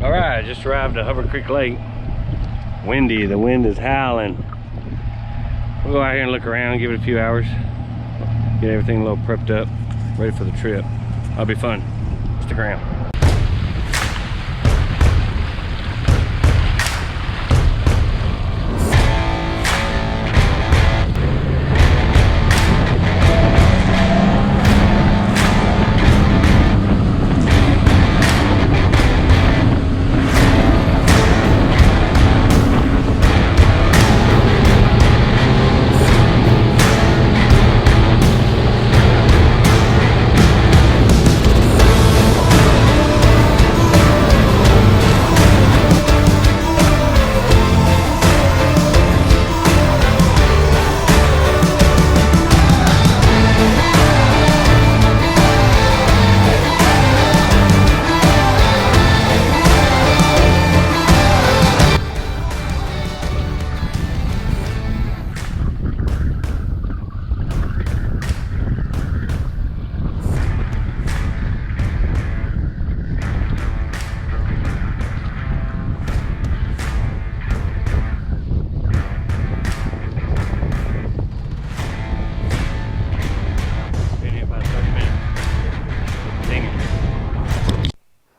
All right, just arrived at Hubbard Creek Lake. Windy, the wind is howling. We'll go out here and look around, give it a few hours, get everything a little prepped up, ready for the trip. That'll be fun. Stick around.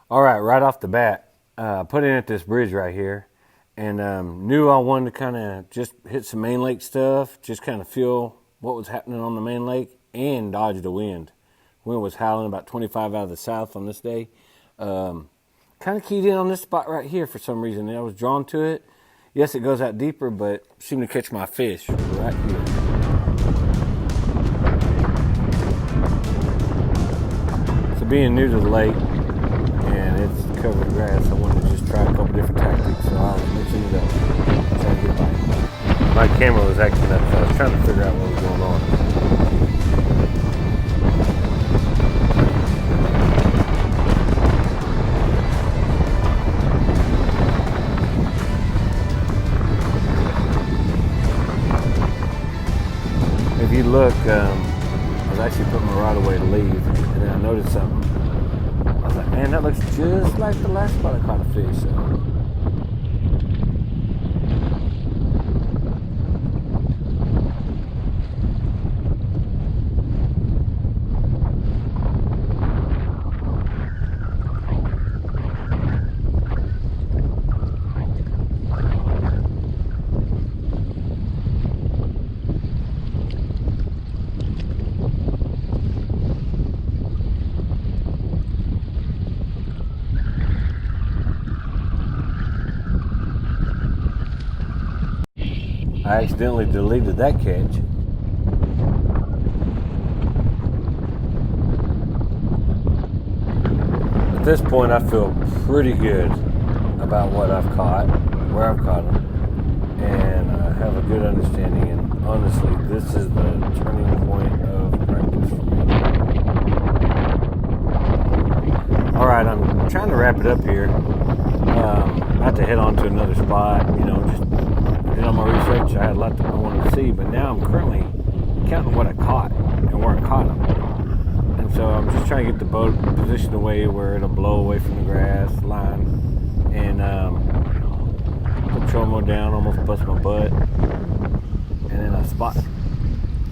All right, right off the bat, put in at this bridge right here, and knew I wanted to kind of just hit some main lake stuff, just kind of feel what was happening on the main lake and dodge the wind. Wind was howling about 25 out of the south on this day. Kind of keyed in on this spot right here for some reason. I was drawn to it. Yes, it goes out deeper, but seemed to catch my fish right here. So being new to the lake, and it's covered in grass, I wanted to just try a couple different tactics, so I was mixing it up, trying to get by. My camera was acting up, so I was trying to figure out what was going on. If you look, I was actually putting my rod away to leave, and then I noticed something. I was like, man, that looks just like the last spot I caught a fish. So. I accidentally deleted that catch. At this point, I feel pretty good about what I've caught, where I've caught them, and I have a good understanding. And honestly, this is the turning point of practice for me. All right, I'm trying to wrap it up here. Not to head on to another spot, just did on my research. I had a lot I wanted to see, but now I'm currently counting what I caught and where I caught them. And so I'm just trying to get the boat positioned away where it'll blow away from the grass line, and put tromo down, almost bust my butt, and then I spot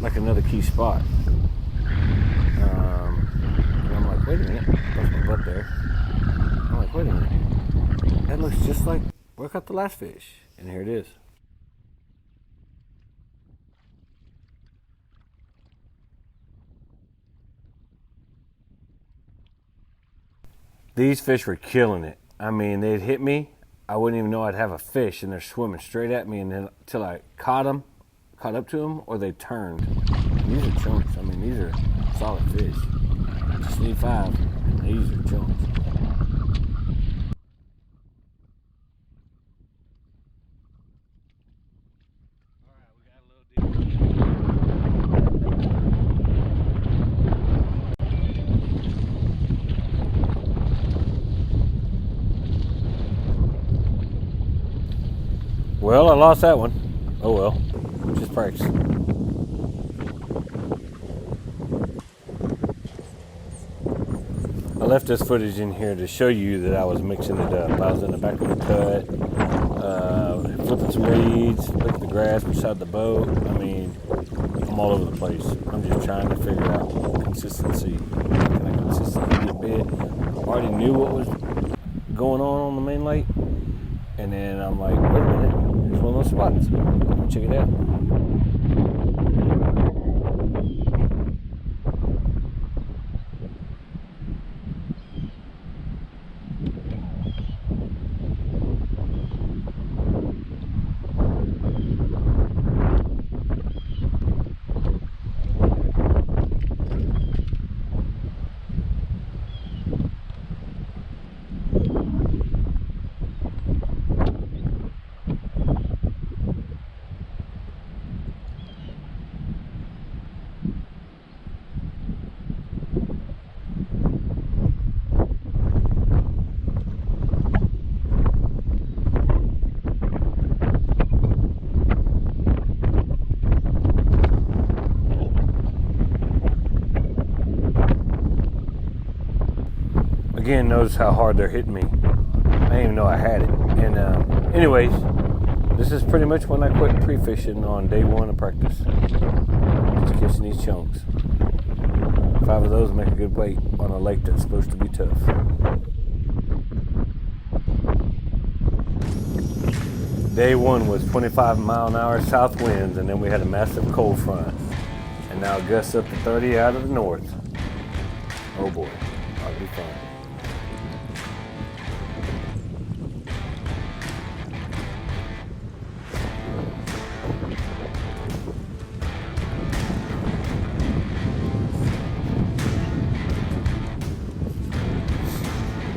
like another key spot. And I'm like, wait a minute, bust my butt there. I'm like, wait a minute, that looks just like where I caught the last fish, and here it is. These fish were killing it. I mean, they'd hit me. I wouldn't even know I'd have a fish, and they're swimming straight at me, and then until I caught up to them, or they turned. And these are chunks. I mean, these are solid fish. Just need 5, and these are chunks. Well, I lost that one. Oh well, just practice. I left this footage in here to show you that I was mixing it up. I was in the back of the cut, flipping some reeds, looking at the grass beside the boat. I mean, I'm all over the place. I'm just trying to figure out consistency. Can I consistently get bit? I already knew what was going on the main lake. And then I'm like, wait a minute, here's one of those spots. Check it out. Again, notice how hard they're hitting me. I didn't even know I had it. And anyways, this is pretty much when I quit pre-fishing on day one of practice. Just catching these chunks. 5 of those make a good weight on a lake that's supposed to be tough. Day one was 25-mile-an-hour south winds, and then we had a massive cold front. And now gusts up to 30 out of the north. Oh boy, that'll be fun.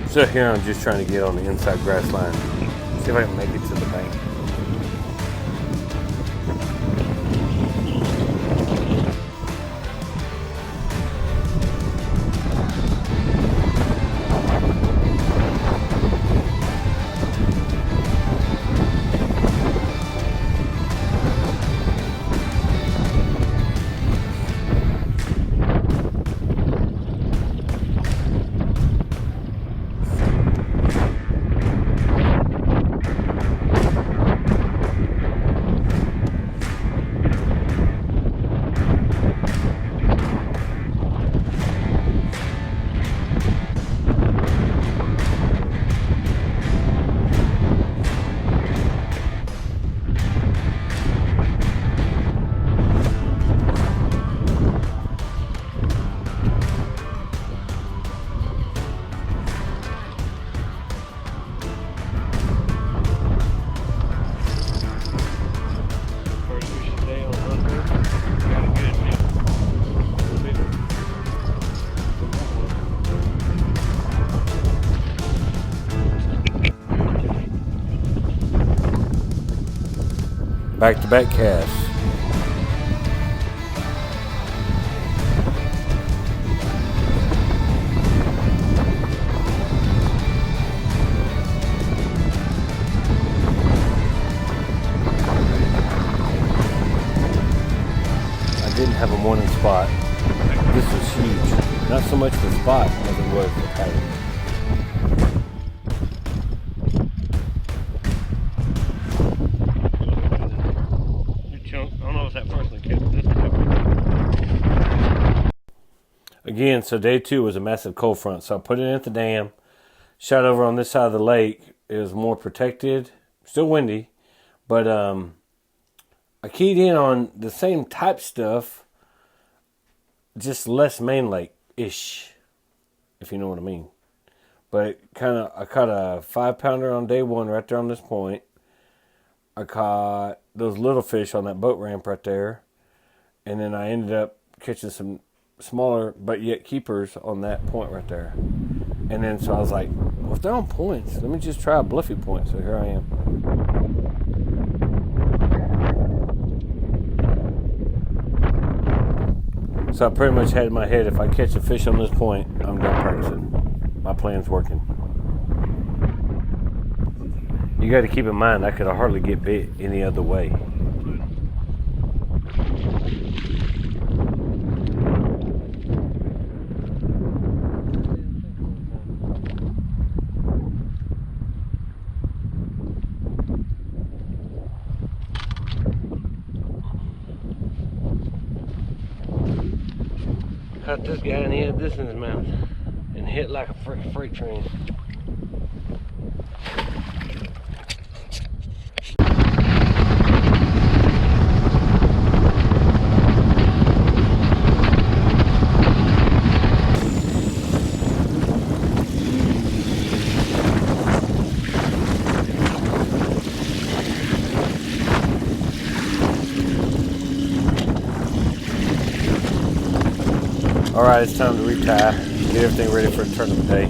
So here I'm just trying to get on the inside grass line. See if I can make it to the bank. Back-to-back casts. I didn't have a morning spot. This was huge. Not so much the spot as it was the pattern. Again, so day two was a massive cold front. So I put it at the dam, shot over on this side of the lake. It was more protected, still windy, but I keyed in on the same type stuff, just less main lake-ish, if you know what I mean. But I caught a 5-pounder on day one right there on this point. I caught those little fish on that boat ramp right there. And then I ended up catching some smaller but yet keepers on that point right there. And then so I was like, well, if they're on points, let me just try a bluffy point. So here I am. So I pretty much had in my head, if I catch a fish on this point, I'm done practicing. My plan's working. You got to keep in mind, I could hardly get bit any other way. Caught this guy and he had this in his mouth and hit like a freaking freight train. Alright, it's time to retie, get everything ready for the tournament day.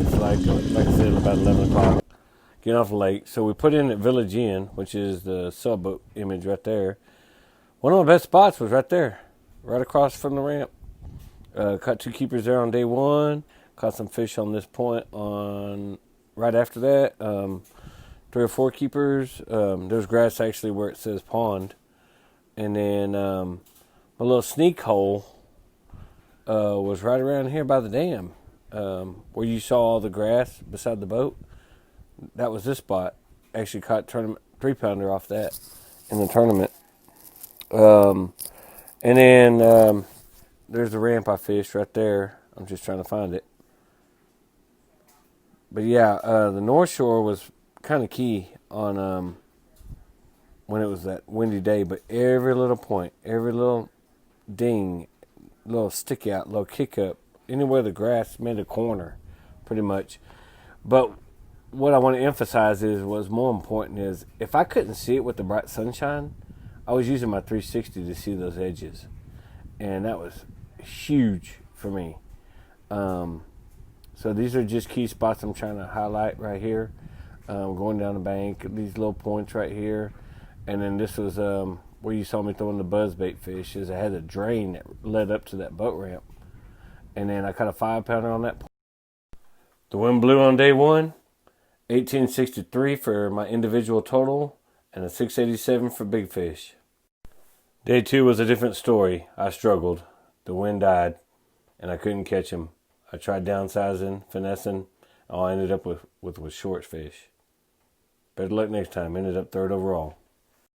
It's like I said, about 11 o'clock. Getting off the lake. So we put in at Village Inn, which is the sailboat image right there. One of my best spots was right there, right across from the ramp. Caught 2 keepers there on day 1. Caught some fish on this point on right after that. 3 or 4 keepers. There's grass actually where it says pond. And then a little sneak hole was right around here by the dam, where you saw all the grass beside the boat. That was this spot. Actually caught tournament 3-pounder off that in the tournament. And then there's the ramp I fished right there. I'm just trying to find it. But yeah, the North Shore was kind of key on when it was that windy day. But every little point, every little ding, little stick out, little kick up, anywhere the grass made a corner, pretty much. But what I want to emphasize was more important is if I couldn't see it with the bright sunshine, I was using my 360 to see those edges, and that was huge for me. So these are just key spots I'm trying to highlight right here. Going down the bank, these little points right here, and then this was where you saw me throwing the buzzbait fish. Is I had a drain that led up to that boat ramp, and then I caught a 5-pounder on that. The wind blew on day 1, 1863 for my individual total, and a 687 for big fish. Day 2 was a different story. I struggled. The wind died, and I couldn't catch him. I tried downsizing, finessing. All I ended up with was short fish. Better luck next time. Ended up 3rd overall.